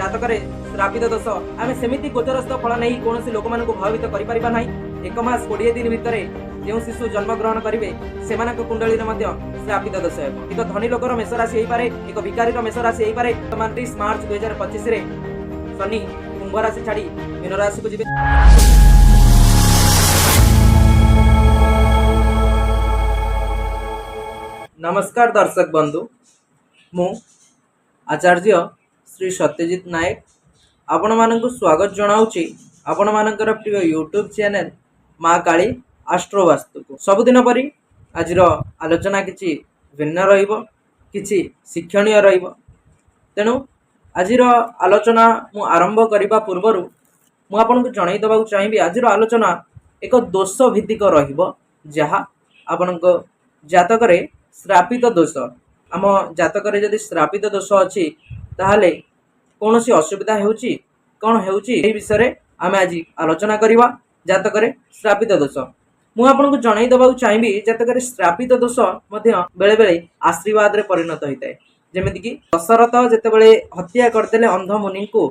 जातक श्रापित दोष आम सेमती गोचरस्थ फल नहीं कौन लोक मान भयभीत कर 1 मास 20 दिन भितर जो शिशु जन्म ग्रहण करेंगे से कुंडली श्रापित दोष एक धनी लोकर मेष राशि हो पारे एक भिकारी मेष राशि हो पारे। 30 मार्च 2025 शनि कुंभ राशि छाड़ी मीन राशि को जीवे। नमस्कार दर्शक बंधु, मु आचार्य श्री सत्यजित नायक आपण मानक स्वागत जनाऊँगी आपण मानकर प्रिय यूट्यूब चैनल माँ काली आस्ट्रो वास्तु को। सबुदिन परी आज आलोचना किछि भिन्न रहिबो, किछि शिक्षणीय रहिबो। तेणु आज आलोचना मु आरंभ करने पूर्व मु आपनको जणाई देबाक चाहिए आज आलोचना एक दोष भित्तिक रहिबो जहाँ आपणक जातक श्रापित दोष आम जातक जदि श्रापित दोष अच्छी ताहले कौन सी असुविधा होउची कौन होउची ए विषय आम आज आलोचना करवा। जातक श्रापित दोष मु आपनको जणाई देबाक चाहिए जातक श्रापित दोष मध्य बेले बेले आशीर्वाद रे परिणत होता है। जेमिति कि दशरथ जेतेबेले हत्या करदेले अंधमुनि को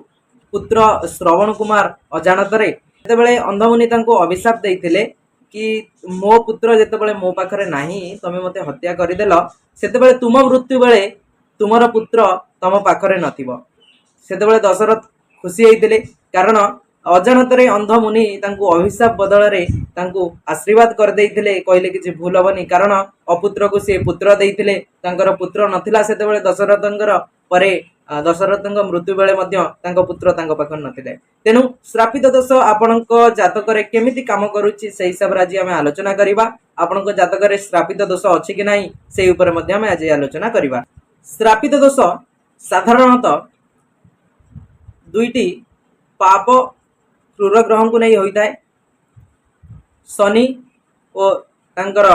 पुत्र श्रवण कुमार अजाणतरे जेतेबेले अंधमुनि तांको अभिशाप देइथिले कि मो पुत्र जेतेबेले मो पाखरे नाही तमे मते हत्या करिदेल सेतेबेले तुम मृत्यु बेले तुमर पुत्र तम पाखरे नथिबो। सेतेबेले दशरथ खुशी होइथिले कारण अजाणतरे अंधमुनि तांको अभिशाप बदल रे तांको आशीर्वाद कर देइथिले कहले कि भूल हबनी कारण अपुत्र को से पुत्र देइथिले तांकर पुत्र नथिला सेतेबेले दशरथंकर परे दशरथंक मृत्यु बेले मध्य तांको पुत्र तांको पाखर नथिले। तेनु श्रापित दोष आपणक जातक रे केमिति काम करूची से हिसाब रे आज हम आलोचना करिबा। आपणक जातक रे श्रापित दोष अछि कि नाही से ऊपर मध्य हम आज आलोचना करिबा। श्रापित दोष साधारणतः दुईटी पाप क्रूर ग्रह को नहीं होता है। शनि और तांकर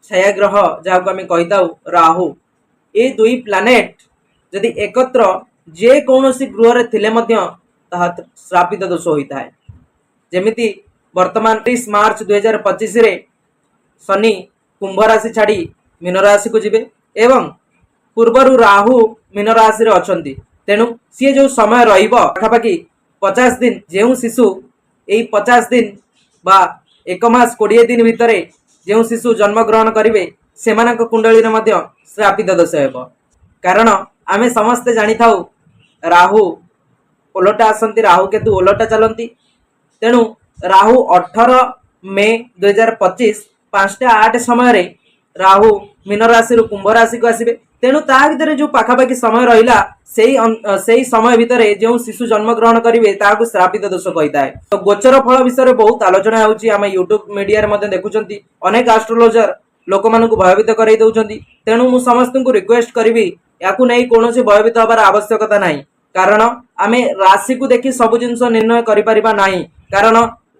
छाया ग्रह जहाँ आम कहीता राहु ये दुई प्लानेट जदि एकत्र जे कौनसी गृह रे थिले मध्य ताहा श्रापित दोष होता है। जेमिति वर्तमान 30 मार्च 2025 रे शनि कुंभ राशि छाड़ी मीन राशि को जीवे एवं पूर्वर राहु मीन राशि रे अछंती। तेणु सी जो समय रहिबो पाखापाखि 50 दिन जो शिशु यही 50 दिन बा 1 मास 20 दिन भितर जो शिशु जन्म ग्रहण करेंगे से कुंडली श्रापित दोष हेब। कारण आमे समस्ते जानी था राहु ओलटा आसती राहु केतु ओलटा चलती। तेणु राहु 18 मे 2025 5:08 समय राहु मीन राशि कुंभ राशि को आसबे। तेणु ता भीतर जो पाखापाखि समय रहिला सेही समय भितर जो शिशु जन्म ग्रहण करेंगे ताकू श्रापित दोष कहता है। तो गोचर फल विषय बहुत आलोचना होउची आम यूट्यूब मीडिया रे देखुंती अनेक एस्ट्रोलॉजर लोक मानकु भयभीत कराई दउचंती। तेणु मु समस्त को रिक्वेस्ट करी याकू नहीं कौन भयभीत हबार आवश्यकता नहीं कारण आम राशि को देखि सब जिनस निर्णय करि परिबा नहीं। कारण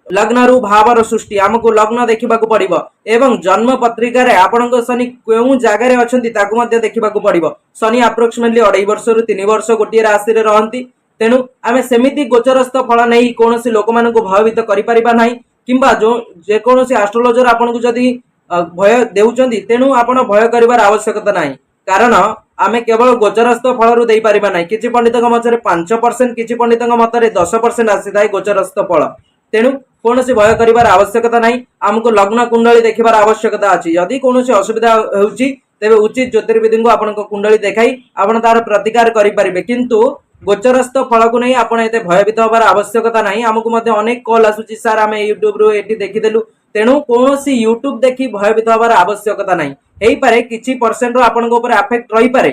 लग्न रु भावर सृष्टि आमको लग्न देखा पड़ो एवं जन्म पत्रिका रे आपणक शनि क्यों जगार अच्छा देखा पड़ो। शनि अप्रोक्सीमेटली 2.5 वर्ष रु 3 वर्ष गोटे राशि रहती। तेणु आम सेमिति गोचरस्थ फल नहीं कौन लोक मान भयभीत कर किंबा जो जेकोसी एस्ट्रोलॉजर आपन को जदि भय देउचंदी तेणु आपण भय करिवार आवश्यकता नहीं कारण आम केवल गोचरस्थ फल रु दे परिबा नहीं। किछि पंडितक मତରେ 5% किछि पंडितक मतरे 10% आसीथाय गोचरस्थ फल। तेणु कौन भय करिवार आवश्यकता नहीं आमको लग्न कुंडली देखिबार आवश्यकता अछि। यदि कौन असुविधा होउची तेबे उचित ज्योतिर्विद को आपन कुंडली देखाई आपन तार प्रतिकार करि परिबे किंतु गोचरस्थ फल को नहीं आपन एते भयभीत होबार आवश्यकता नहीं। आमको मध्य अनेक कॉल आसुची सर आम यूट्यूब रु एटी देखिदेलु तेणु कौन यूट्यूब देखि भयभीत होबार आवश्यकता नहीं। हेई पारे किछि परसेंट आपन ऊपर अफेक्ट रही पारे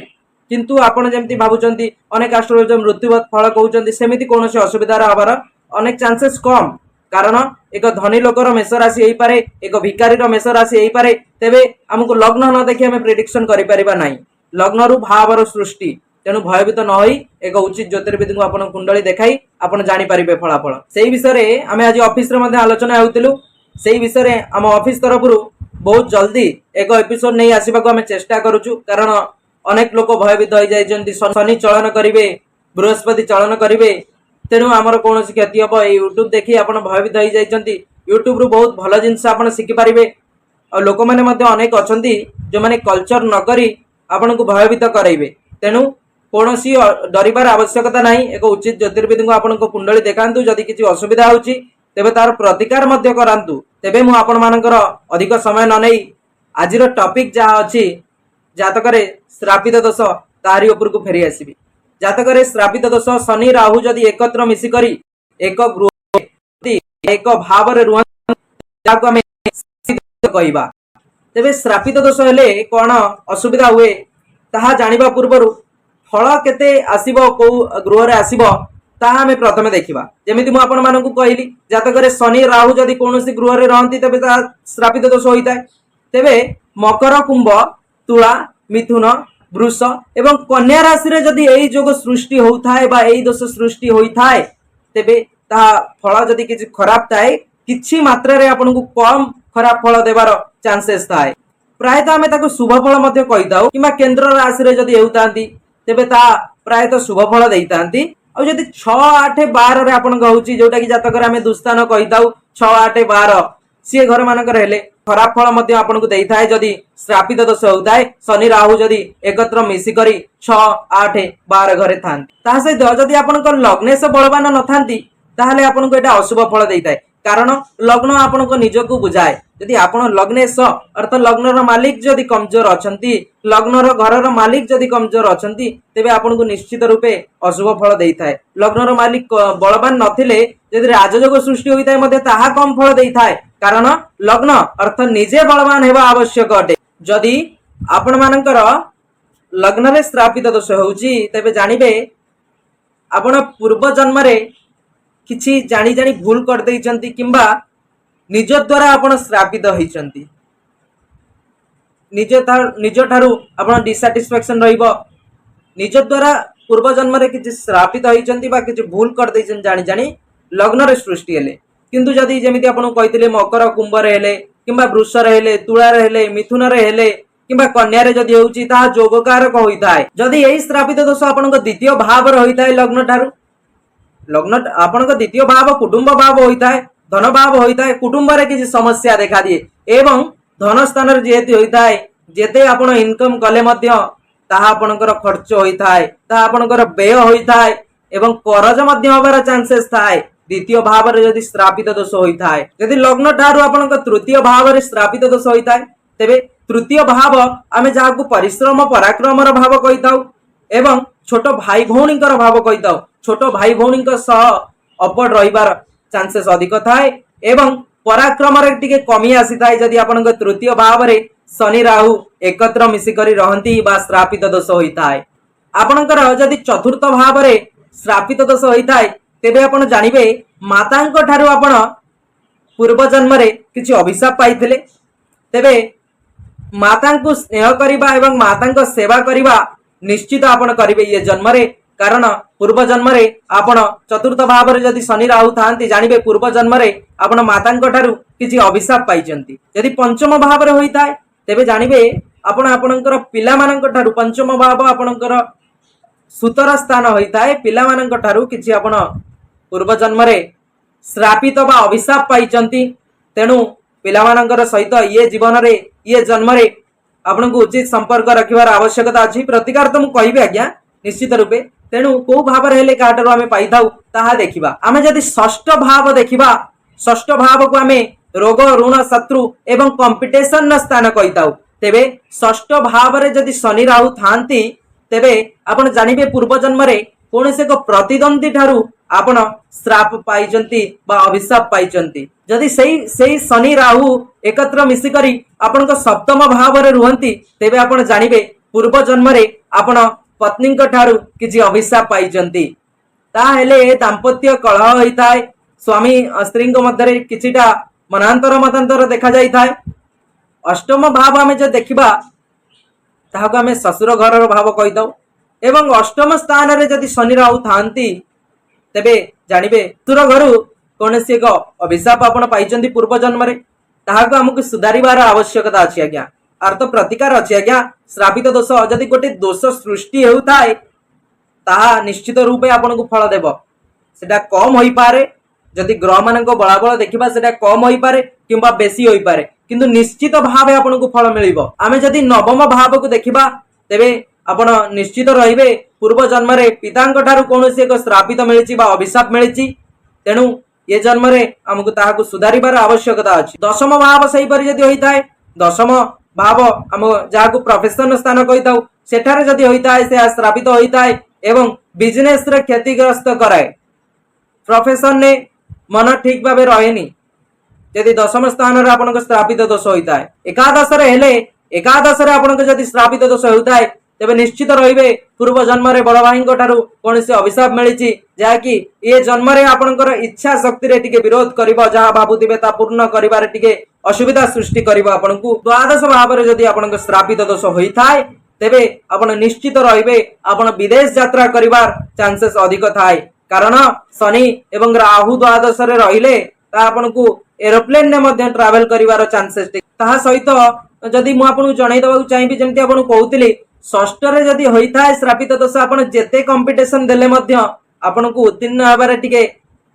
किंतु आपन जेमति भाबुचंती अनेक एस्ट्रोलॉजर मृत्युवत फल कहउचंती सेमिति कौन असुविधा हबार अनेक चांसेस कम कारण एक धनी लोकर मेष राशि हो पारे एक भिकारी मेष राशि हो पारे। तेबे हमको लग्न न देखि हमें प्रेडिक्शन करि परिबा नाही। लग्न रु भावर सृष्टि तेणु भयभीत न होई एक उचित ज्योतिर्विद को आपन कुंडली देखाई आपन जानि परिबे फलाफल। सेही विषय रे आमे आज ऑफिस रे मध्ये आलोचना हेउतिलु। सेही विषय रे हम ऑफिस तरफ रु बहुत जल्दी एक एपिसोड नहीं आसीबा को हमें चेष्टा करूछु कारण अनेक लोक भयभीत हो जाइछन्ती शनि चलन करिवे बृहस्पति चलन करिवे तेणु आमर कौन क्षति हम यूट्यूब देखी आप भयभीत हो जाइछन्ती। यूट्यूब रु बहुत भल जिनस आप शिखिपारे और लोक मैंने अनेक अच्छा जो मैंने कल्चर नक आपन को भयभीत कराइबे। तेणु कौनसी डरिबार आवश्यकता नहीं। एक उचित ज्योतिर्विद को आपन कुंडली देखांतु, जदि किसी असुविधा होची तेबे तार प्रतिकार मध्य करांतु। तेबे मु आपण मानकर अधिक समय न नै आजिर टॉपिक जहा अछि जातकरे श्रापित दोष तारी ऊपर को फेरी आसीबी। जातकरे श्रापित दोष शनि राहु जदि एकत्र मिसी करी एक गृह एक भाव रे रुहन जाको हमें कहबा। तेबे श्रापित दोष हेले कोन असुविधा हुए ताहा जानिबा पूर्वरु फल केते आसीबो को गृह रे आसीबो ताहा हमें प्रथमे देखिबा। जेमिति मु आपण मानकु कहली जातकरे शनि राहु जदि कोनोसी गृह रे रहंती तेबे ता श्रापित दोष होइताय। तेबे मकर कुंभ तुला मिथुन वृष एवं कन्या राशि रे जदि एई जोग सृष्टि होउथाय बा एई दोष सृष्टि होइथाय तेबे ता फल जदि किछि खराब थाए किछि मात्रा रे आपनकु कम खराब फल देबार चांसेस थाए। प्रायतः आमे ताको शुभ फल मध्ये कहिताउ किमा केंद्र राशि रे जदि हेउतांती तेबे ता प्रायतः शुभ फल देइतांती। आ जदि 6 8 12 रे आपन कहउची जोटा कि जातकर आमे दुस्तान कहिताउ 6 8 12 सी घर मानकर हेले खराब फल मध्ये आपन को देइथाय। जदि श्रापित दोष होउताय शनि राहु जदि एकत्र मिसी करी 6 8 12 घरे थांती ता सहित जदि आपन को लग्नेश बलवान न थांती ताहले आपन को एटा अशुभ फल देइथाय। कारण लग्न आपन को निज को बुझाए। यदि आपण लग्नेश अर्थ लग्नर मालिक जदि कमजोर अछंती लग्नर घरर मालिक जदि कमजोर अछंती तेबे आपन को निश्चित रूपे अशुभ फल देइथाय। लग्नर मालिक बलवान नथिले जदि राजयोग सृष्टि होइताय मध्ये ताहा कम फल देइथाय। कारण लग्न अर्थ निजे बलवान हेबा आवश्यक अटे। जदि आपण मानकर लग्न रे श्रापित दोष होउची तेबे जानिबे आपण पूर्व जन्म रे किछि जानी जानी भूल कर देइचंती किंबा निज द्वारा आपण श्रापित होइचंती। निज ठारू आपण डिसैटिस्फैक्शन रहिबो। निज द्वारा पूर्व जन्म रे किछि श्रापित होइचंती बा किछि भूल कर देइचंती जानी जानी लग्न रे सृष्टि हेले। किंतु जदि जेमिति आपण कहितले मकर कुंभ रे हेले किंबा वृष रे हेले तुला रे हेले मिथुन रे हेले किंबा कन्या रे जदि होउची ता जोगकारक होइताय। जदि एही श्रापित दोष आपनको द्वितीय भाव रे होइताय लग्न ठारू लग्न आपन द्वितीय भाव कुटुंब भाव होता है धन भाव होता है। कुटुंब रे किसी समस्या देखा दिए एवं धन स्थान रे जेते होता है जेते आपण इनकम कले मध्य ताहा आपनकर खर्च होता है ताहा आपनकर व्यय होता है एवं करज मध्य होबार चांसेस थाए। द्वितीय भाव रे यदि श्रापित दोष होता है यदि लग्न ठारू आपनकर तृतीय भाव रे श्रापित दोष होता है तेबे तृतीय भाव आमे जाहाकू परिश्रम पराक्रम र भाव कहिताउ एवं छोट भाई भौणी भाव कहिताउ। छोट भाई भौणी सह अपड रहिबार चांसेस अधिक थाए एवं पराक्रम रे टिके कमी आसी थाए। जदि आपन तृतीय भाव रे शनि राहु एकत्र मिसी करी रहंती बा श्रापित दोष होइताय। आपनकर जदि चतुर्थ भाव रे श्रापित दोष होइताय तेबे आपण जानिबे मातांक ठारू आपण पूर्व जन्म रे किछि अभिशाप पाइथिले। तेबे मातांकु स्नेह करिबा एवं मातांक सेवा करिबा निश्चित आपण करिबे ये जन्म रे। कारण पूर्व जन्म रे आपण चतुर्थ भाव रे जदि शनि राहु थांती जानिबे पूर्व जन्म रे आपण मातांक ठारू किछि अभिशाप पाइचंती। यदि पंचम भाव रे होइताय तेबे जानिबे आपण आपणकर पिला मानक ठारू पंचम भाव आपणकर सुतर स्थान होइताय। पिला मानक ठारू किछि आपण पूर्व जन्म रे श्रापित बा अभिशाप पाइचंती। तेनु पिला मानकर सहित ये जीवन रे ये जन्म रे आपन को उचित संपर्क रखिबार आवश्यकता अछि। प्रतिकार तो मु कहिबे आज्ञा निश्चित रूपे। तेनु को भाव रे हेले काटरो आमे पाइथाउ ताहा देखिबा। आमे जदि षष्ठ भाव देखिबा षष्ठ भाव को आमे रोग ऋण शत्रु एवं कंपिटिशन न स्थान कहिताउ। तेबे षष्ठ भाव रे जदि शनि राहु थांती तेबे आपण जानिबे पूर्व जन्म रे कोनसे को प्रतिद्वंदी ठारू आपण श्राप पाइचंती बा अभिशाप पाइचंती। जदि सेही शनि राहु एकत्र मिसी करी आपण को सप्तम भाव रे रुहंती तेबे आपण जानिबे पूर्व जन्म रे आपण पत्नी ठारू किछि अभिशाप पाइचंती। ता हेले दाम्पत्य कलह होइताय। स्वामी स्त्री मध्य रे किछिटा मनांतर मतांतर देखा जाइताय। अष्टम भाव आमे जे देखिबा ताहाको आमे ससुर घरर भाव कहिताउ एवं अष्टम स्थान रे जदि शनि राहु थांती तेबे जानिबे तुर घरु कोनसी एक अभिशाप आपण पाइचंती पूर्व जन्म रे ताहाको हमकु सुधारिबार आवश्यकता अछि आज्ञा। अर्थ प्रतिकार अछि आज्ञा। श्रापित दोष जदि गोटे दोष सृष्टि हेउताय ताहा निश्चित रूपे आपण को फल देबो। सेटा कम होई पारे जदि ग्रह मानक बलाबल देखिबा सेटा कम होई पारे किंबा बेसी होई पारे किंतु निश्चित भावे आपण को फल मिलिबो। आमे जदि नवम भाव को देखिबा तेबे आपण निश्चित रहिबे पूर्व जन्म रे पिता कौन एक श्रापित मिली अभिशाप मिली तेणु ये जन्म रे आमको ताहाकु सुधारिबार आवश्यकता अछि। दशम भाव सही परि जदि होइताय दशम भाव आम जहाकु प्रोफेशन स्थान कहिताउ सेठारे जदि होइताय से श्रापित होइताय एवं बिजनेस रे क्षतिग्रस्त कराए प्रोफेशन ने मन ठीक भाव रहेनी यदि दशम स्थान रे आपन श्रापित दोष होइताय एकादश रे हेले एकादश रे आपन जदि श्रापित दोष होइताय तेबे निश्चित रहिबे पूर्व जन्म रे बड़ भाई कौन से अभिशाप मिली जहाँकि ये जन्म रे आपनकर इच्छा शक्ति रे टिके विरोध करिबो जहाँ भाबुथिबे ता पूर्ण करिबार टिके असुविधा सृष्टि करिबो आपनकु द्वादश भाव रे जदि आपनकर श्रापित दोष होइथाय तेबे आपण निश्चित रहिबे आपण विदेश यात्रा करिबार चांसेस अधिक थाए कारण शनि एवं राहु द्वादश रे रहिले ता आपनकु एरोप्लेन ने मध्य ट्रैवल करिवार चांसेस ताहा सहित जदि मु आपन जणाई दबाक चाहिबी जेमति आपन कहउतिली षष्ठ रे जदि होइथाय श्रापित दोष आपण जेते कंपटीशन देले मध्य आपनकु उत्तीर्ण हेबारे टिके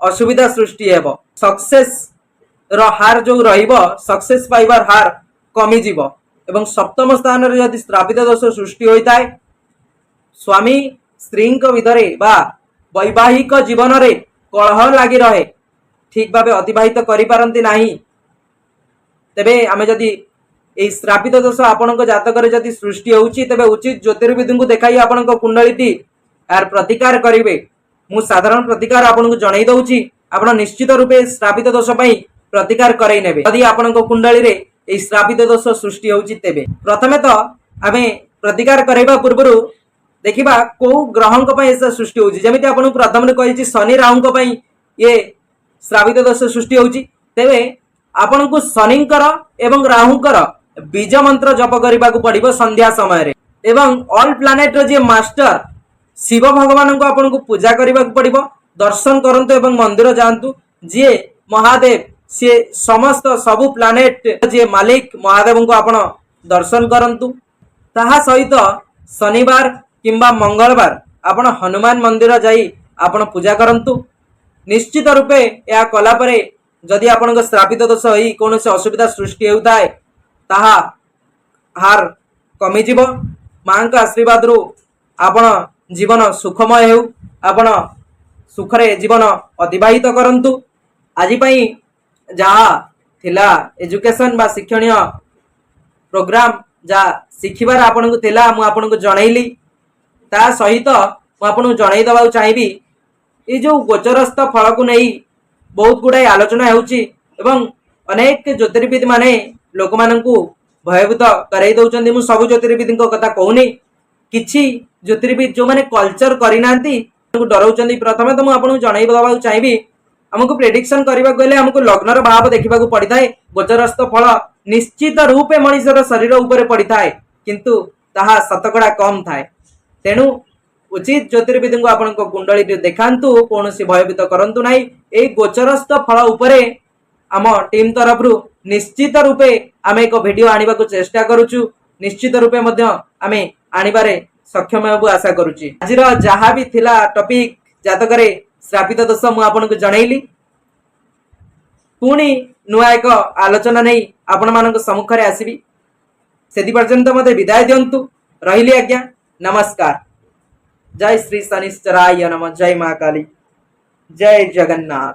असुविधा सृष्टि हेबो सक्सेस रो हार जो रहिबो सक्सेस पाइबार हार कमी जीवो एवं सप्तम स्थान रे जदि श्रापित दोष सृष्टि होइथाय स्वामी स्त्री विधरे बा वैवाहिक जीवन रे कलह लागि रहे ठीक भावे अतिबाहित करि पारंती नाही तेबे आमे जदि ए श्रापित दोष आपनक जातक रे जदि सृष्टि होउची तेबे उचित ज्योतिर्विद को देखाई आपनक कुंडलीटी यार प्रतिकार करिवे मु साधारण प्रतिकार आपनक जणाई दउची आपण निश्चित रूपे श्रापित दोष पई प्रतिकार करई नेबे यदि आपनक कुंडली रे ए श्रापित दोष सृष्टि होउची तेबे प्रथमे तो आमे प्रतिकार करैबा पूर्वरु देखिबा को ग्रहंक पई ए सृष्टि होउची जेमिति आपन प्रथम रे कहिची शनि राहुंक पई ये श्रापित दोष सृष्टि होउची तेबे आपनकु शनिंकर एवं राहुंकर बीज मंत्र जप करने को पड़ो संध्या समय रे एवं ऑल प्लैनेट जे मास्टर शिव भगवान को आपन को पूजा करने को पड़ो दर्शन करंतु एवं मंदिर जातु जी महादेव सी समस्त सबु प्लैनेट जे मालिक महादेव को आपन दर्शन करंतु ताहा सहित शनिवार किंबा मंगलवार आपन हनुमान मंदिर जाई आपन पूजा करंतु निश्चित रूपे या कला परे जदि आपन श्रापित दोष होई कौन से असुविधा सृष्टि होताए ताहा हार कमी जीव मां का आशीर्वाद रु आपण जीवन सुखमय हो आपण सुखरे जीवन अतिबाहित करंतु आज पई जहा थिला एजुकेशन बा शिक्षणीय प्रोग्राम जा शिखिबार आपण को थिला मु आपण को जणाइली ता सहित मु आपण को जणाई दबा चाहिबी ए जो गोचरस्थ फल को नहीं बहुत गुड़ाई आलोचना होउची एवं अनेक ज्योतिर्विद माने लोक मानकु भयभूत कराई दउचंदी मु सब ज्योतिर्विद कथा कहूनी किछि ज्योतिर्विद जो माने कल्चर करि नांती डराउचंदी प्रथमे तो मु आपन जणाई दबा चाहिबी हमको प्रेडिक्शन करबा गले हमको लग्नर भाव देखिबा को पड़िथाय गोचरस्थ फल निश्चित रूपे मनुष्यर शरीर ऊपर पड़िथाय किंतु ताहा शतकड़ा कम थाए तेणु उचित ज्योतिर्विद को आपन कुंडली देखांतु कौन सी भयभीत करंतु नाही ए गोचरस्थ फल उपरे आम टीम तरफ निश्चित रूपे आम एक वीडियो आनिबा को चेष्टा करूछु निश्चित रूपे मध्य आमे आनिबारे सक्षम हेबु आशा करूची आजिर जहा भी थिला टॉपिक जातकरे श्रापित दोष मु आपन को जणाइली पुणी नुआ एक आलोचना नहीं आपण मानक सम्मुख रे आसीबी सेति पर्यंत मते विदाय दियंतु रहिली आज्ञा नमस्कार जय श्री शनिश्चराय नमः जय मां काली जय जगन्नाथ।